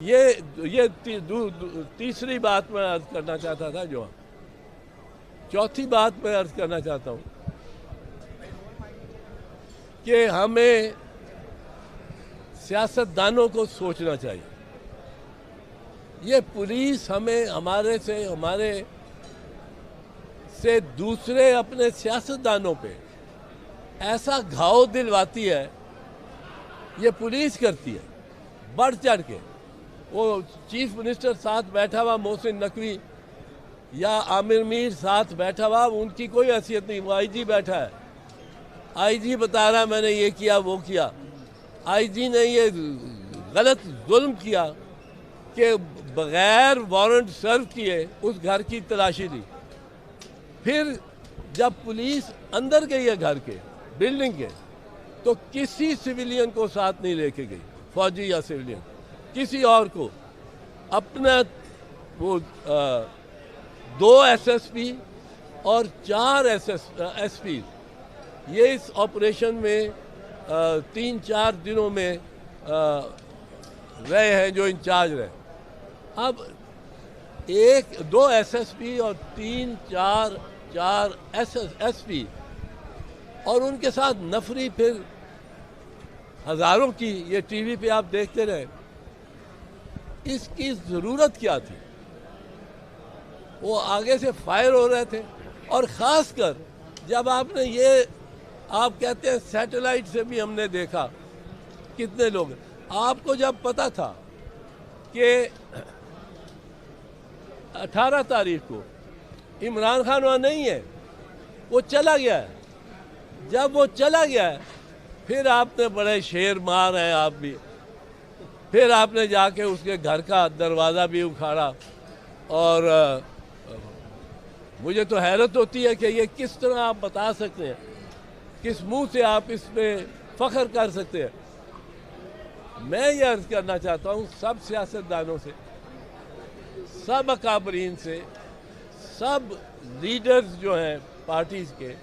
یہ تیسری بات میں عرض کرنا چاہتا تھا جو چوتھی بات میں عرض کرنا چاہتا ہوں کہ ہمیں سیاستدانوں کو سوچنا چاہیے. یہ پولیس ہمارے سے دوسرے اپنے سیاستدانوں پہ ایسا گھاؤ دلواتی ہے. یہ پولیس کرتی ہے بڑھ چڑھ کے. وہ چیف منسٹر ساتھ بیٹھا ہوا محسن نقوی یا عامر میر ساتھ بیٹھا ہوا، ان کی کوئی حیثیت نہیں. وہ آئی جی بیٹھا ہے، آئی جی بتا رہا میں نے یہ کیا وہ کیا. آئی جی نے یہ غلط ظلم کیا کہ بغیر وارنٹ سرو کیے اس گھر کی تلاشی لی. پھر جب پولیس اندر گئی ہے گھر کے بلڈنگ کے تو کسی سویلین کو ساتھ نہیں لے کے گئی، فوجی یا سویلین، کسی اور کو. اپنا وہ 2 ایس ایس پی اور 4 ایس پی یہ اس آپریشن میں 3-4 دنوں میں رہے ہیں جو انچارج رہے. اب 2 ایس ایس پی اور 3-4 ایس پی اور ان کے ساتھ نفری پھر ہزاروں کی، یہ ٹی وی پہ آپ دیکھتے رہے. اس کی ضرورت کیا تھی؟ وہ آگے سے فائر ہو رہے تھے. اور خاص کر جب آپ نے آپ کہتے ہیں سیٹلائٹ سے بھی ہم نے دیکھا کتنے لوگ. آپ کو جب پتا تھا کہ 18 تاریخ کو عمران خان وہاں نہیں ہے، وہ چلا گیا ہے. جب وہ چلا گیا ہے پھر آپ نے بڑے شیر مار ہیں آپ بھی. پھر آپ نے جا کے اس کے گھر کا دروازہ بھی اکھاڑا. اور مجھے تو حیرت ہوتی ہے کہ یہ کس طرح آپ بتا سکتے ہیں، کس منہ سے آپ اس پہ فخر کر سکتے ہیں. میں یہ عرض کرنا چاہتا ہوں سب سیاستدانوں سے، سب اکابرین سے، سب لیڈرز جو ہیں پارٹیز کے،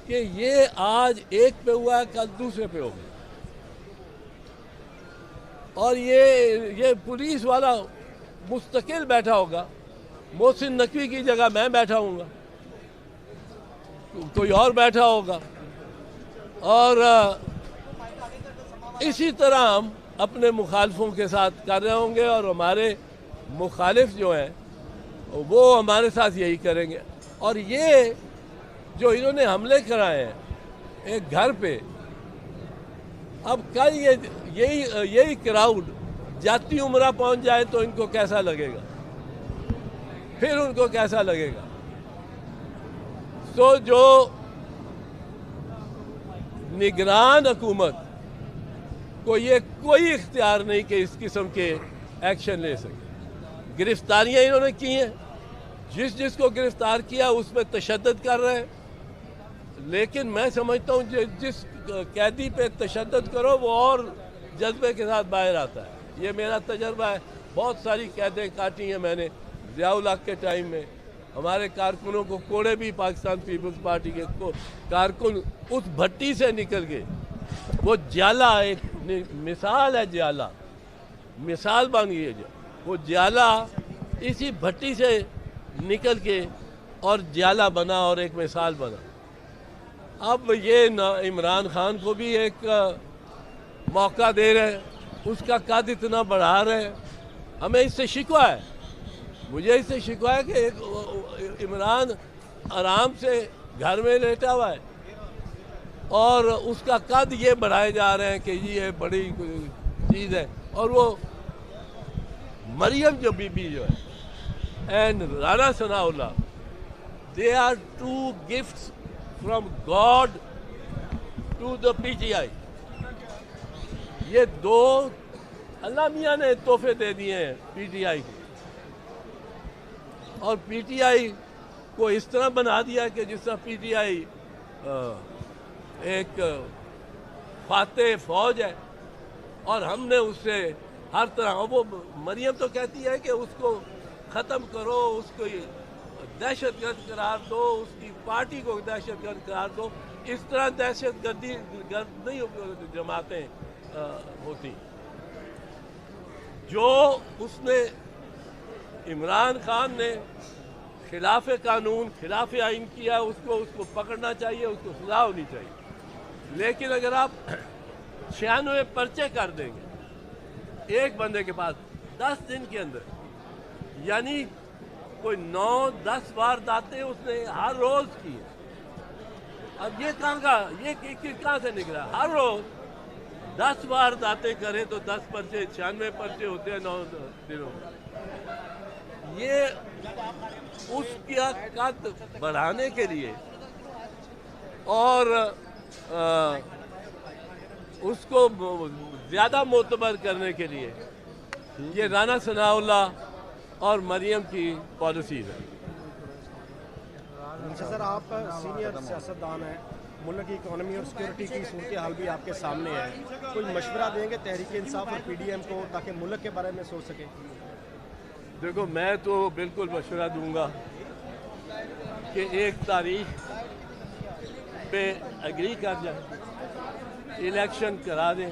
کہ یہ آج ایک پہ ہوا ہے کل دوسرے پہ ہوگا. اور یہ پولیس والا مستقل بیٹھا ہوگا. محسن نقوی کی جگہ میں بیٹھا ہوں گا، کوئی اور بیٹھا ہوگا. اور اسی طرح ہم اپنے مخالفوں کے ساتھ کر رہے ہوں گے اور ہمارے مخالف جو ہیں وہ ہمارے ساتھ یہی کریں گے. اور یہ جو انہوں نے حملے کرائے ہیں ایک گھر پہ، اب کل یہی کراؤڈ جاتی عمرہ پہنچ جائے تو ان کو کیسا لگے گا، پھر ان کو کیسا لگے گا. تو جو نگران حکومت کو یہ کوئی اختیار نہیں کہ اس قسم کے ایکشن لے سکے. گرفتاریاں انہوں نے کی ہیں، جس کو گرفتار کیا اس پہ تشدد کر رہے ہیں. لیکن میں سمجھتا ہوں جس قیدی پہ تشدد کرو وہ اور جذبے کے ساتھ باہر آتا ہے. یہ میرا تجربہ ہے. بہت ساری قیدیں کاٹی ہیں میں نے ضیاء الحق کے ٹائم میں. ہمارے کارکنوں کو کوڑے بھی پاکستان پیپلز پارٹی کے کارکن اس بھٹی سے نکل گئے. وہ جالا ایک مثال ہے، جالا مثال بن گئی ہے. وہ جالا اسی بھٹی سے نکل کے اور جالا بنا اور ایک مثال بنا. اب یہ عمران خان کو بھی ایک موقع دے رہے ہیں، اس کا قد اتنا بڑھا رہے ہیں. ہمیں اس سے شکوہ ہے، مجھے اس سے شکوہ ہے کہ عمران آرام سے گھر میں لیٹا ہوا ہے اور اس کا قد یہ بڑھائے جا رہے ہیں کہ یہ بڑی چیز ہے. اور وہ مریم جو بی بی جو ہے and Rana Sana Allah, they are 2 gifts from God to the PTI. یہ 2 اللہ میاں نے تحفے دے دیے ہیں پی ٹی آئی کو. اور پی ٹی آئی کو اس طرح بنا دیا کہ جس طرح پی ٹی آئی ایک فاتح فوج ہے اور ہم نے اس سے ہر طرح. وہ مریم تو کہتی ہے کہ اس کو ختم کرو، اس کو دہشت گرد قرار دو، اس کی پارٹی کو دہشت گرد قرار دو. اس طرح دہشت گرد نہیں جماعتیں ہوتی. جو اس نے عمران خان نے خلاف قانون خلاف آئین کیا اس کو پکڑنا چاہیے، اس کو سزا ہونی چاہیے. لیکن اگر آپ 96 پرچے کر دیں گے ایک بندے کے پاس 10 دن کے اندر، یعنی کوئی 9-10 وارداتیں اس نے ہر روز کی ہے. اب یہ کہاں سے نکلا؟ ہر روز 10 وارداتیں کریں تو 10 پرچے، 96 پرچے ہوتے ہیں 9 دنوں میں. یہ اس کا قد بڑھانے کے لیے اور اس کو زیادہ معتبر کرنے کے لیے یہ رانا ثناء اللہ اور مریم کی پالیسیز ہے. سر آپ سینئر سیاستدان ہیں، ملک کی اکانومی اور سیکورٹی کی صورتحال بھی آپ کے سامنے ہے، کوئی مشورہ دیں گے تحریک انصاف اور پی ڈی ایم کو تاکہ ملک کے بارے میں سوچ سکیں؟ دیکھو میں تو بالکل مشورہ دوں گا کہ ایک تاریخ پہ اگری کر جائیں، الیکشن کرا دیں.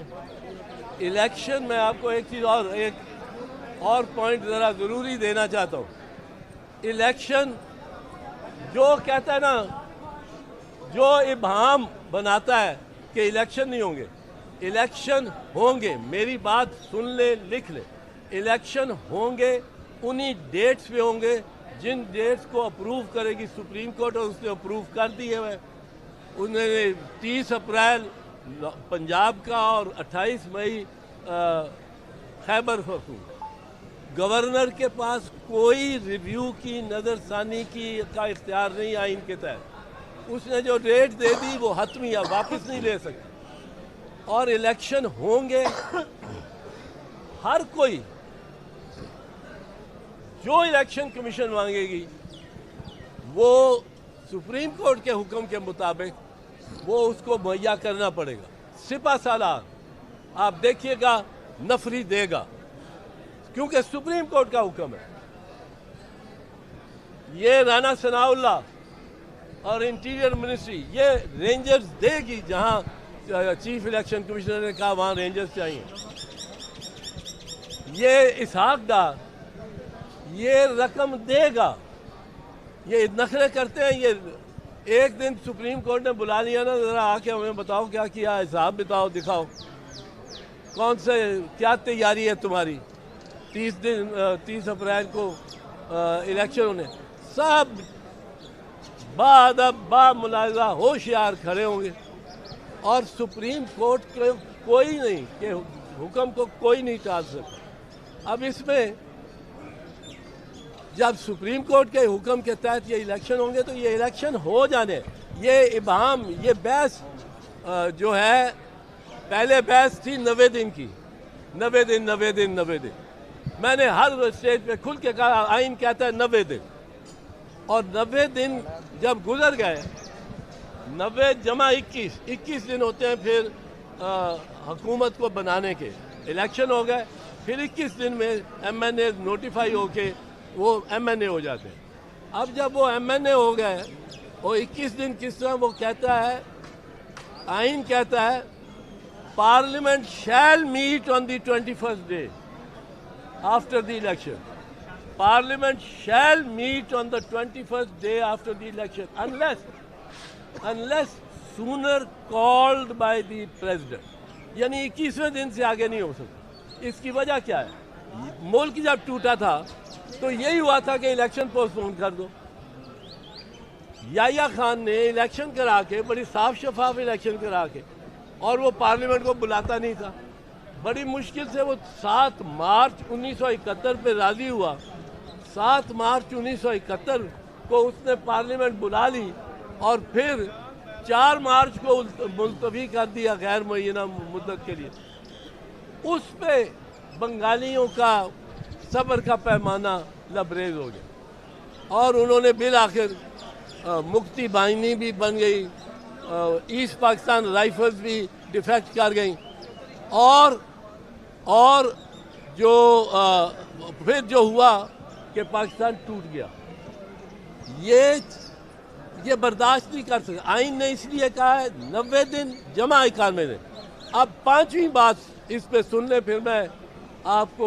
الیکشن میں آپ کو ایک چیز اور پوائنٹ ذرا ضروری دینا چاہتا ہوں. الیکشن جو کہتا ہے نا، جو ابہام بناتا ہے کہ الیکشن نہیں ہوں گے، الیکشن ہوں گے. میری بات سن لے، لکھ لے. الیکشن ہوں گے، انہی ڈیٹس پہ ہوں گے جن ڈیٹس کو اپروو کرے گی سپریم کورٹ، اور اس نے اپروو کر دیے ہوئے. انہوں نے 30 اپریل پنجاب کا اور 28 مئی خیبر پختونخوا. گورنر کے پاس کوئی ریویو کی، نظر ثانی کی کا اختیار نہیں آئین کے تحت. اس نے جو ڈیٹ دے دی وہ حتمی ہے، واپس نہیں لے سکتی. اور الیکشن ہوں گے. ہر کوئی جو الیکشن کمیشن مانگے گی وہ سپریم کورٹ کے حکم کے مطابق وہ اس کو مہیا کرنا پڑے گا. سپہ سالار آپ دیکھیے گا نفری دے گا، کیونکہ سپریم کورٹ کا حکم ہے. یہ رانا ثناء اللہ اور انٹیریئر منسٹری یہ رینجرز دے گی، جہاں چیف الیکشن کمشنر نے کہا وہاں رینجرز چاہیے. یہ اسحاق ڈار یہ رقم دے گا. یہ نخرے کرتے ہیں. یہ ایک دن سپریم کورٹ نے بلا لیا نا، ذرا آ کے ہمیں بتاؤ کیا کیا، حساب بتاؤ، دکھاؤ کون سے کیا تیاری ہے تمہاری. 30 اپریل کو الیکشن ہونے، سب با ملاحظہ ہوشیار کھڑے ہوں گے. اور سپریم کورٹ کو کوئی نہیں کہ حکم کو کوئی نہیں ٹال سکتا. اب اس میں جب سپریم کورٹ کے حکم کے تحت یہ الیکشن ہوں گے تو یہ الیکشن ہو جانے. یہ ابہام، یہ بحث جو ہے، پہلے بحث تھی 90 دن کی، 90 دن. میں نے ہر اسٹیج پہ کھل کے کہا آئین کہتا ہے 90 دن. اور 90 دن جب گزر گئے، 90 جمع 21 دن ہوتے ہیں پھر حکومت کو بنانے کے. الیکشن ہو گئے، پھر 21 دن میں ایم این اے نوٹیفائی ہو کے وہ ایم این اے ہو جاتے ہیں. اب جب وہ ایم این اے ہو گئے اور 21 دن کس طرح وہ کہتا ہے، آئین کہتا ہے parliament shell meat on the 21st day after the election. Parliament shall meet on the 21st day after the election unless sooner called by the president. یعنی 21ویں دن سے آگے نہیں ہو سکتا. اس کی وجہ کیا ہے؟ ملک جب ٹوٹا تھا تو یہی ہوا تھا کہ الیکشن پوسٹ پون کر دو. یحییٰ خان نے الیکشن کرا کے، بڑی صاف شفاف الیکشن کرا کے، اور وہ پارلیمنٹ کو بلاتا نہیں تھا. بڑی مشکل سے وہ 7 مارچ 1971 پہ راضی ہوا. 7 مارچ 1971 کو اس نے پارلیمنٹ بلا لی اور پھر 4 مارچ کو ملتوی کر دیا غیر معینہ مدت کے لیے. اس پہ بنگالیوں کا صبر کا پیمانہ لبریز ہو گیا اور انہوں نے بالآخر مکتی بائنی بھی بن گئی، ایسٹ پاکستان رائفلز بھی ڈیفیکٹ کر گئیں، اور جو پھر جو ہوا کہ پاکستان ٹوٹ گیا. یہ برداشت نہیں کر سکتے. آئین نے اس لیے کہا ہے 90 دن جمع 91 دن. اب 5ویں بات اس پہ سن لیں، پھر میں آپ کو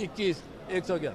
21 111,